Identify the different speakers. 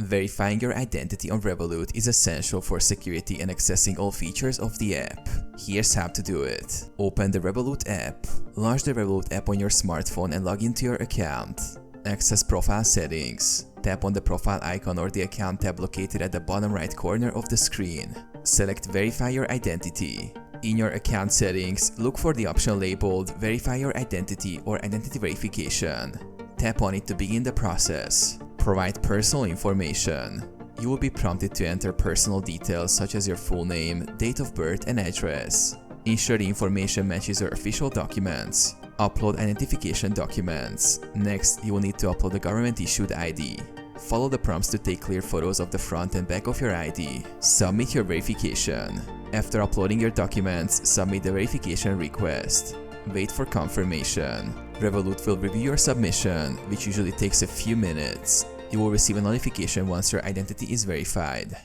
Speaker 1: Verifying your identity on Revolut is essential for security and accessing all features of the app. Here's how to do it. Open the Revolut app. Launch the Revolut app on your smartphone and log into your account. Access Profile Settings. Tap on the profile icon or the account tab located at the bottom right corner of the screen. Select Verify your identity. In your account settings, look for the option labeled Verify your identity or Identity Verification. Tap on it to begin the process. Provide personal information. You will be prompted to enter personal details such as your full name, date of birth, and address. Ensure the information matches your official documents. Upload identification documents. Next, you will need to upload a government-issued ID. Follow the prompts to take clear photos of the front and back of your ID. Submit your verification. After uploading your documents, submit the verification request. Wait for confirmation. Revolut will review your submission, which usually takes a few minutes. You will receive a notification once your identity is verified.